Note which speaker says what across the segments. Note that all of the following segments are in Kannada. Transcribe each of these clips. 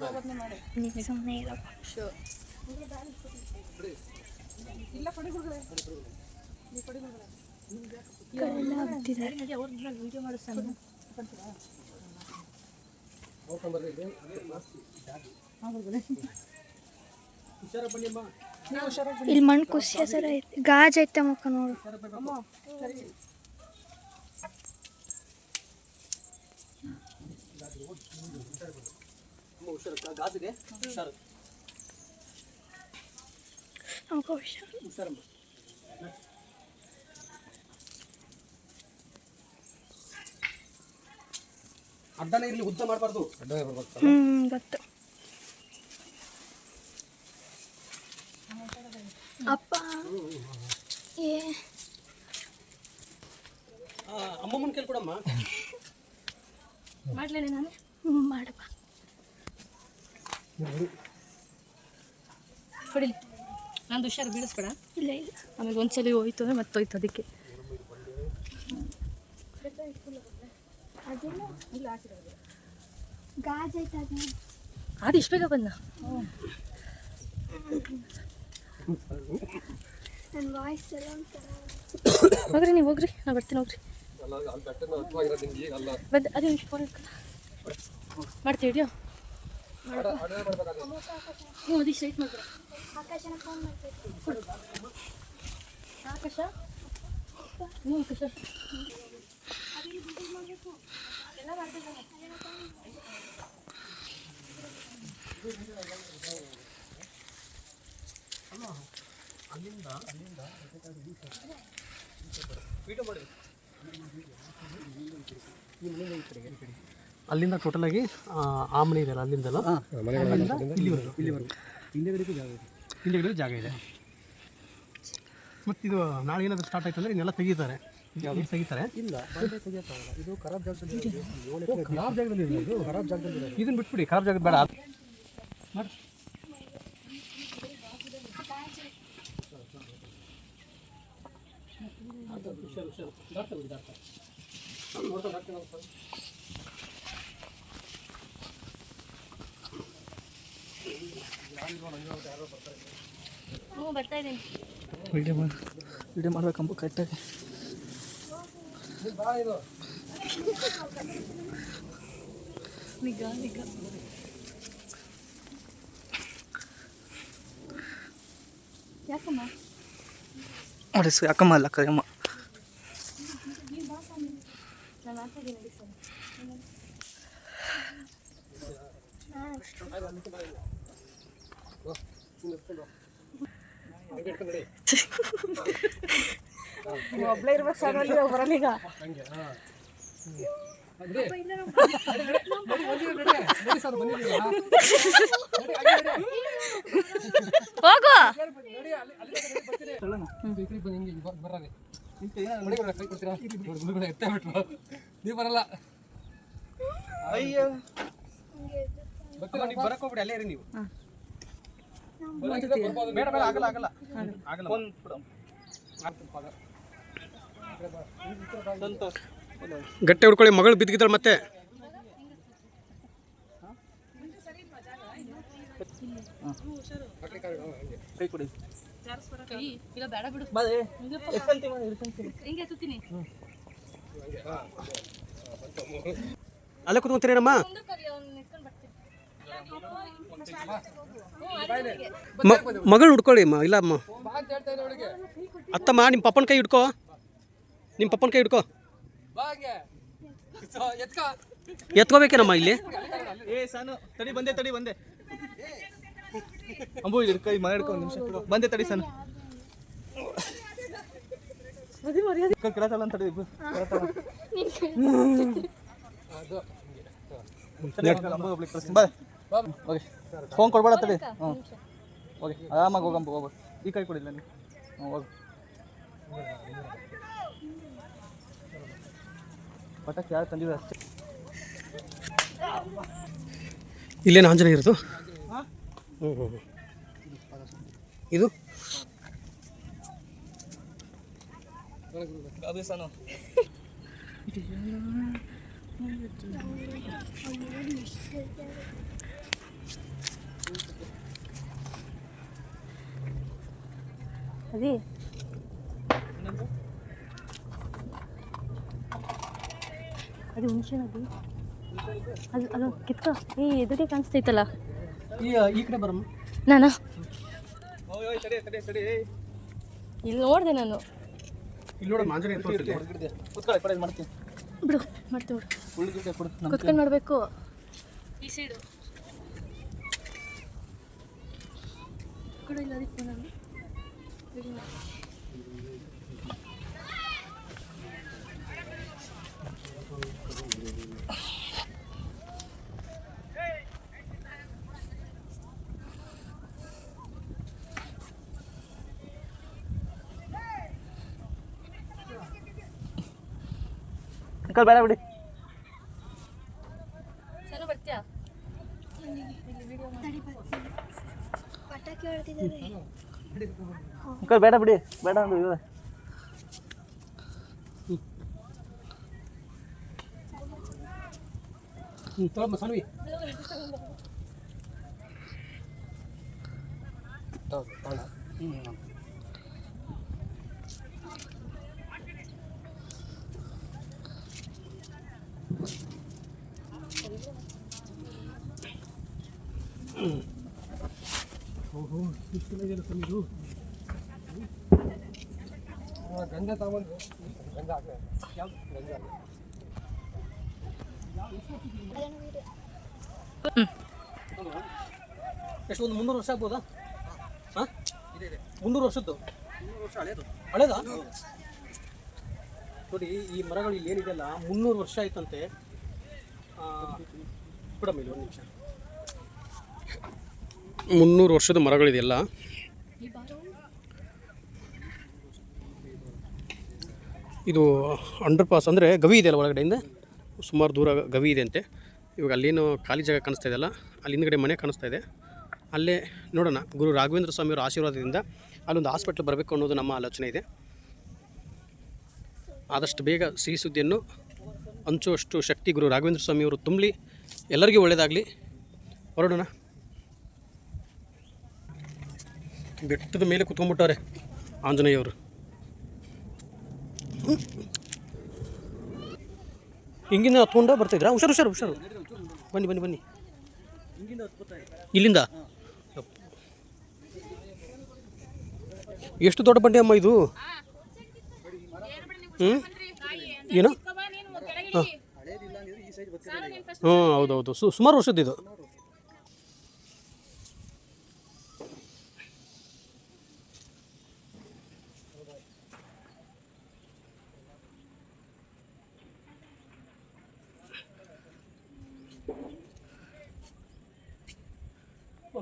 Speaker 1: ನೀನು ಸುಮ್ಮನೆ ಇರಪ್ಪ. ಇಲ್ಲಿ ಮಣ್ಣು ಖುಷಿ ಹೆಸರ ಐತಿ, ಗಾಜ್ ಐತೆ ಮಕ್ಕ ನೋಡು.
Speaker 2: ಅಡ್ಡನೇ ಇರಲಿ, ಉದ್ದ ಮಾಡಬಾರ್ದು.
Speaker 1: ಗೊತ್ತು ಅಪ್ಪ.
Speaker 2: ಅಮ್ಮಮ್ಮನ ಕೇಳ್ಕೊಡಮ್ಮ.
Speaker 1: ಮಾಡ್ಲೇನೆ ನಾನು. ಮಾಡಪ್ಪ.
Speaker 3: ಹೊಡಿಲಿ, ನಾನು ಹುಷಾರು ಬೀಳಿಸ್ಬೇಡ.
Speaker 1: ಇಲ್ಲ ಇಲ್ಲ,
Speaker 3: ಆಮೇಲೆ ಒಂದ್ಸಲಿ ಹೋಯ್ತು ಅಂದ್ರೆ ಮತ್ತೆ ಹೋಯ್ತು. ಅದಕ್ಕೆ
Speaker 1: ಗಾಜ್ ಐತೆ
Speaker 3: ಅದು ಇಷ್ಟು ಬೇಗ ಬಂದ.
Speaker 1: ನನ್ನ ವಾಯ್ಸ್ ಎಲ್ಲ ಒಂಥರ.
Speaker 3: ಹೋಗ್ರಿ, ನೀವು ಹೋಗ್ರಿ, ನಾ ಬರ್ತೀನಿ. ಹೋಗ್ರಿ ಬಂದು ಅದೇ ಫೋನ್ ಮಾಡ್ತೀವಿ. ಹಿಡಿಯೋ ನೀವು ಅದೇ ಸ್ಟ್ರೈಟ್ ಮಾಡ್ತೀರ.
Speaker 1: ಆಕಾಶನ ಫೋನ್ ಮಾಡ್ತೈತೆ.
Speaker 3: ಆಕಾಶ, ಹ್ಞೂ ಆಕಾಶ
Speaker 1: ಎಲ್ಲ ಮಾಡ್ತಿದ್ದಾನೆ.
Speaker 2: ಅಲ್ಲಿಂದ ಟೋಟಲ್ ಆಗಿ ಆ ಮನೆ ಇದೆಯಲ್ಲ, ಅಲ್ಲಿಂದಲ್ಲ ಇಲ್ಲಿವರೆಗೂ ಜಾಗ ಇದೆ. ಮತ್ತು ಇದು ನಾಳೆ ಏನಾದರೂ ಸ್ಟಾರ್ಟ್ ಆಯ್ತು ಅಂದರೆ ಇನ್ನೆಲ್ಲ ತೆಗಿತಾರೆ. ತೆಗಿತಾರೆ ಇಲ್ಲ, ಇದು ಖರಾಬ್ ಜಾಗದಲ್ಲಿ, ಇದನ್ನ ಬಿಟ್ಬಿಡಿ, ಖರಾಬ್ ಜಾಗದ ಬೇಡ. ಮಾಡಿ
Speaker 3: ಬರ್ತಾ ಇದ್ದೀನಿ.
Speaker 4: ವಿಡಿಯೋ ಮಾಡ್ಬೇಕಂಬ ಕರೆಕ್ಟಾಗಿ.
Speaker 3: ನಿಗ ನಿಗ ಯಾಕಮ್ಮ
Speaker 4: ನೋಡಿ ಯಾಕಮ್ಮ ಅಲ್ಲ ಕರಿಯಮ್ಮ.
Speaker 3: ನಾನು ಹಾಕಿದ್ದೀನಿ. ಒಬ್ಬಳೇ ಇರ್ಬೇಕು ಸರ್, ಅಲ್ಲಿ ಬರಲೀಗ. ಹೋಗು
Speaker 2: ನೀವು ಬರಲ್ಲ. ಅಯ್ಯೋ ಬರಕ್ ಹೋಗ್ಬಿಡಿ, ಅಲ್ಲೇ ಇರಿ ನೀವು. ಬೇಡ ಬೇಡ, ಆಗಲ್ಲ ಆಗಲ್ಲ ಆಗಲ್ಲ. ಗಟ್ಟೆ ಹುಡ್ಕೊಳ್ಳಿ, ಮಗಳು ಬಿದ್ದಿದ್ದಾಳೆ ಮತ್ತೆ.
Speaker 4: ಕೈ ಕೊಡಿ.
Speaker 3: ಕೈ ಇಲ್ಲ, ಬೇಡ ಬಿಡು. ಹಿಂಗೆ ಎತ್ತುತ್ತೀನಿ.
Speaker 2: ಅಲ್ಲೇ ಕುತ್ಕೊಂತೀರೇನಮ್ಮ? ಮಗಳು ಹುಡ್ಕೊಳ್ಳಿ ಅಮ್ಮ. ಇಲ್ಲ ಅಮ್ಮ, ಅತ್ತಮ್ಮ ನಿಮ್ಮ ಪಪ್ಪನ ಕೈ ಹಿಡ್ಕೋ, ನಿಮ್ಮ ಪಪ್ಪನ ಕೈ ಹಿಡ್ಕೋ. ಎತ್ಕೋಬೇಕೇನಮ್ಮ ಇಲ್ಲಿ?
Speaker 4: ಏ ಸಾನು ತಡಿ, ಬಂದೆ ತಡಿ, ಬಂದೆ. ಅಂಬು ಇದು ಕೈ ಮನೆ ಹಿಡ್ಕೊ, ಒಂದು ನಿಮಿಷ ಬಂದೆ ತಡಿ ಸಾನು. ಕೇಳತ್ತಲ್ಲ ಅಂತ ತಡಿ. ಫೋನ್ ಕೊಡ್ಬೇಡ ತಡಿ. ಹ್ಞೂ ಓಕೆ, ಆರಾಮಾಗಿ ಹೋಗಂಬ. ಹೋಗು, ಈ ಕೈ ಕೊಡಿಲ್ಲ ನೀವು. ಹ್ಞೂ ಹೋಗು. ಪಟಾಕಿ ಯಾರು ತಂದಿದೆ ಅಷ್ಟೇ.
Speaker 2: ಇಲ್ಲೇನು ಆಂಜನೇಯ ಇರೋದು? ಹ್ಞೂ ಹ್ಞೂ ಹ್ಞೂ. ಇದು
Speaker 4: ಅದೇ ಸಾನು.
Speaker 3: ಅದೇ ಅದು ಹುಣಸೆ ನದಿ ಅದು ಕಿತ್ಕೊ ಎದುರಿಗೆ ಕಾಣಿಸ್ತೈತಲ್ಲ.
Speaker 2: ಈ ಕಡೆ ಬರಮ್ಮ.
Speaker 3: ನಾನಾ ಇಲ್ಲಿ ನೋಡಿದೆ ನಾನು.
Speaker 2: ಇಲ್ಲಿ ನೋಡ ಮಾಂಜರಿ
Speaker 4: ಮಾಡ್ತೀನಿ
Speaker 3: ಬಿಡು ಮಾಡ್ತೀವಿ ಕುತ್ಕೊಂಡು ಮಾಡಬೇಕು. ಈ ಸೈಡು ಕಡೆ ಇಲ್ಲ ಅದಕ್ಕೆ ನಾನು
Speaker 4: ಅಂಕಲ್ ಬೇಡ ಬಿಡಿ.
Speaker 3: ಸರ್ ಬರ್ತೀಯಾ?
Speaker 1: ಪಟಾಕಿ ಹೊಡೆದಿದ್ದಾರೆ.
Speaker 4: ಅಂಕಲ್ ಬೇಡ ಬಿಡಿ, ಬೇಡ ಅಂದ್ರು ಇದೆ.
Speaker 2: ತೊಗೊಳಮ್ಮ ಸಾನ್ವಿ. ಓಹೋ ಇಷ್ಟೆಲ್ಲ ಇದೆಯಲ್ಲ ಸ್ವಾಮಿದು. ಗಂಜಾ ತಗೊಂಡು ಗಂಜಾ ಹಾಕಿ ಯಾವ್ದು ಗಂಜಾ ಎಷ್ಟು ಒಂದು 300 ವರ್ಷ ಆಗ್ಬೋದಾ? ಹಾಂ 300 ವರ್ಷದ್ದು. 300 ವರ್ಷ ಹಳೇದಾ? ನೋಡಿ ಈ ಮರಗಳು ಇಲ್ಲಿ ಏನಿದೆಯಲ್ಲ 300 ವರ್ಷ ಆಯ್ತಂತೆ. ಬಿಡಮ್ಮ ಇಲ್ಲಿ ಒಂದು ನಿಮಿಷ. 300 ವರ್ಷದ ಮರಗಳಿದೆಯಲ್ಲ. ಇದು ಅಂಡರ್ ಪಾಸ್ ಅಂದರೆ ಗವಿ ಇದೆಯಲ್ಲ ಒಳಗಡೆಯಿಂದ ಸುಮಾರು ದೂರ ಗವಿ ಇದೆ ಅಂತೆ. ಇವಾಗ ಅಲ್ಲೇನು ಖಾಲಿ ಜಾಗ ಕಾಣಿಸ್ತಾ ಇದೆಯಲ್ಲ, ಅಲ್ಲಿ ಹಿಂದ್ಗಡೆ ಮನೆ ಕಾಣಿಸ್ತಾ ಇದೆ. ಅಲ್ಲೇ ನೋಡೋಣ, ಗುರು ರಾಘವೇಂದ್ರ ಸ್ವಾಮಿಯವರ ಆಶೀರ್ವಾದದಿಂದ ಅಲ್ಲೊಂದು ಹಾಸ್ಪಿಟ್ಲ್ ಬರಬೇಕು ಅನ್ನೋದು ನಮ್ಮ ಆಲೋಚನೆ ಇದೆ. ಆದಷ್ಟು ಬೇಗ ಸಿಹಿ ಸುದ್ದಿಯನ್ನು ಹಂಚುವಷ್ಟು ಶಕ್ತಿ ಗುರು ರಾಘವೇಂದ್ರ ಸ್ವಾಮಿಯವರು ತುಂಬಲಿ, ಎಲ್ಲರಿಗೂ ಒಳ್ಳೆಯದಾಗಲಿ. ಹೊರಡೋಣ. ಬೆಟ್ಟದ ಮೇಲೆ ಕುತ್ಕೊಂಡ್ಬಿಟ್ಟವ್ರೆ ಆಂಜನೇಯವರು. ಹಿಂಗಿಂದ ಹತ್ಕೊಂಡು ಬರ್ತಿದ್ರಾ? ಹುಷಾರು ಬನ್ನಿ ಇಲ್ಲಿಂದ. ಎಷ್ಟು ದೊಡ್ಡ ಬಂಡೆ ಅಮ್ಮ ಇದು? ಏನು? ಹೌದೌದು, ಸುಮಾರು ವರ್ಷದ್ದು.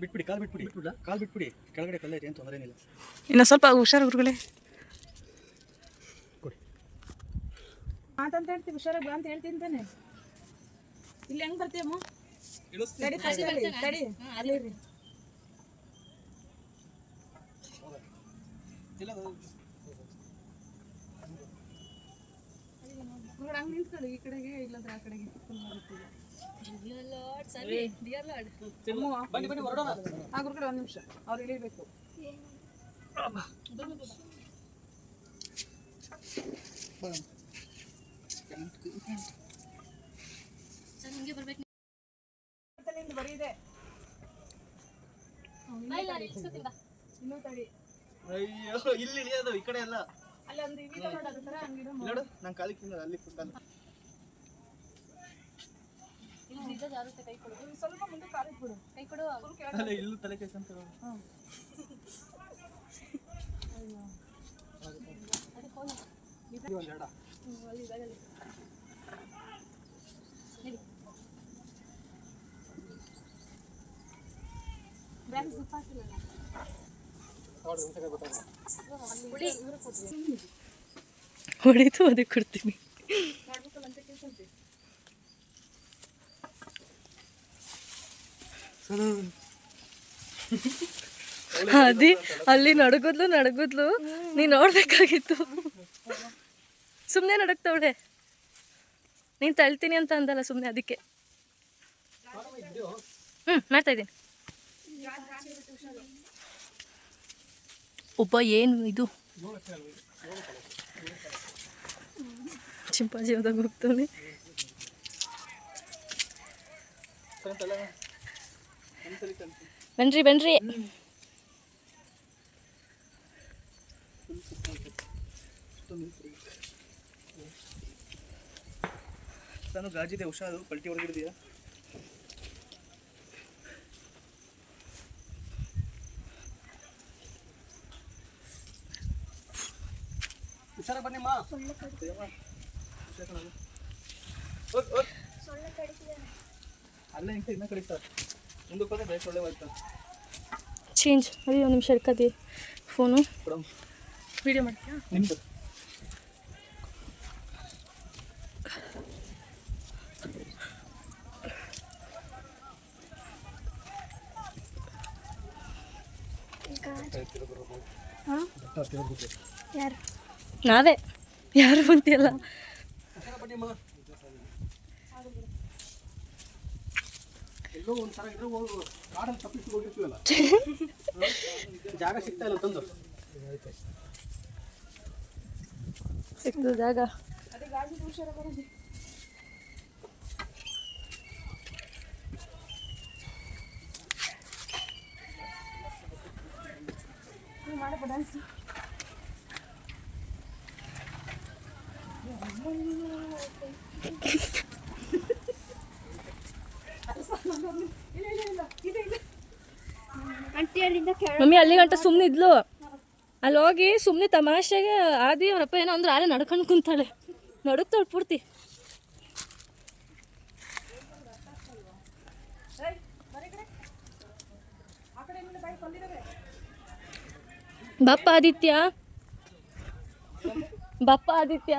Speaker 4: ಬಿಟ್ಬಿಡಿ, ಕಾಲು ಬಿಟ್ಬಿಡಿ. ಕೆಳಗಡೆ ಕಲ್ಲೈತೆ, ಏನು ತೊಂದರೆ ಏನಿಲ್ಲ.
Speaker 3: ಇನ್ನು ಸ್ವಲ್ಪ ಹುಷಾರು ಗುರುಗಳೇ.
Speaker 5: ಮಾತಂತ ಹೇಳ್ತೀವಿ, ಹುಷಾರಾಗಿ ಬಾ ಅಂತ ಹೇಳ್ತೀನಿ ತಾನೆ. ಇಲ್ಲಿ ಹೆಂಗ್ ಬರ್ತೀಯಮ್ಮ? ತಡಿ ಅಲ್ಲಿರ್ರಿ. ಹಂಗೆ ನಿಂತ್ಕೊಳ್ಳಿ, ಈ ಕಡೆಗೆ ಇಲ್ಲಂದ್ರೆ ಆ ಕಡೆಗೆ. ಆ ಗುರುಗಳು 1 ನಿಮಿಷ, ಅವ್ರು ಇಳಿಬೇಕು. ಬರೀ ಇದೆ ಇನ್ನೂ ತಡಿ.
Speaker 4: ಅಯ್ಯೋ, ಇಲ್ಲಿ ಇಳಿಯೋದು ಈ ಕಡೆ ಎಲ್ಲ.
Speaker 5: ಅಲ್ಲ ಒಂದು ಇವಿದೆ ನೋಡು, ಅದ್ರ ಥರ ಹಂಗಿಡು.
Speaker 4: ನೋಡು, ನಾನು ಕಾಲಿಗೆ ತಿನ್ನೋದು ಅಲ್ಲಿ ಫುಲ್.
Speaker 5: ಸ್ವಲ್ಪ ಮುಂದೆ ಕಾಲಿಟ್ಬಿಡು, ಕೈ ಕೊಡು.
Speaker 4: ಅಲ್ಲ, ಇಲ್ಲೂ ತಲೆ ಕೆಲ್ಸಂತ.
Speaker 3: ಹೊಡಿತು ಅದಕ್ಕೆ ಕೊಡ್ತೀನಿ. ಅದೇ ಅಲ್ಲಿ ನಡಗುದ್ಲು ನೀ ನೋಡ್ಬೇಕಾಗಿತ್ತು. ಸುಮ್ಮನೆ ನಡಕ್ತವಳೆ, ನೀನು ತಳ್ತೀನಿ ಅಂತ ಅಂದಲ್ಲ ಸುಮ್ಮನೆ, ಅದಕ್ಕೆ ಮಾಡ್ತಾ ಇದ್ದೀನಿ. ಒಬ್ಬ ಏನು ಇದು ಚಿಂಪಾಜಿ ಹೋದಾಗ ಹೋಗ್ತಾನೆ. ಬನ್ರಿ ಬನ್ರಿ.
Speaker 4: ನಾನು ಗಾಜಿದೆ ಹುಷಾರು, ಪಲ್ಟಿ ಹೊರಗಿಡಿದೆಯಾ?
Speaker 2: ಹುಷಾರಾಗಿ ಬನ್ನಿಮ್ಮ.
Speaker 4: ಅಲ್ಲೇ ಇಂತ ಇನ್ನೂ ಕಡಿತಾರೆ, ಮುಂದಕ್ಕೆ ಹೋದ್ರೆ ಬೇಸ್ ಒಳ್ಳೆ ಹೋಯ್ತು.
Speaker 3: ಚೇಂಜ್ ಅದೇ ಒಂದು ನಿಮಿಷ ಇಡ್ಕತಿ ಫೋನು.
Speaker 4: ಕೊಡಮ್
Speaker 3: ವಿಡಿಯೋ ಮಾಡ್ತೀಯಾ?
Speaker 4: ನಿಮ್ದು
Speaker 1: ಯಾರು
Speaker 3: ನಾವೇ, ಯಾರು ಬಂತಿಯಲ್ಲ.
Speaker 2: ಹುಷಾರಾಗಿ ಬನ್ನಿಮ್ಮ. ಎಲ್ಲೋ ಒಂಥರ ಇದ್ರೆ ಕಾಡಲ್ಲಿ ತಪ್ಪಿಸಿ ಹೋಗಿರ್ತೀವಲ್ಲ, ಜಾಗ ಸಿಗ್ತಾ ಇಲ್ಲ ತಂದು.
Speaker 3: ಸಿಕ್ತು ಜಾಗ. ಮಮ್ಮಿ ಅಲ್ಲಿ ಗಂಟ ಸುಮ್ಮನೆ ಇದ್ಲು, ಅಲ್ಲಿ ಹೋಗಿ ಸುಮ್ಮನೆ ತಮಾಷೆಗೆ ಆದಿ ಅವರಪ್ಪ ಏನೋ ಅಂದ್ರೆ ಆಲೆ ನಡ್ಕೊಂಡು ಕುಂತಾಳೆ, ನಡುಕ್ತಾಳೆ ಪೂರ್ತಿ. ಬಾಪ್ಪ ಆದಿತ್ಯ, ಬಾಪ್ಪ ಆದಿತ್ಯ.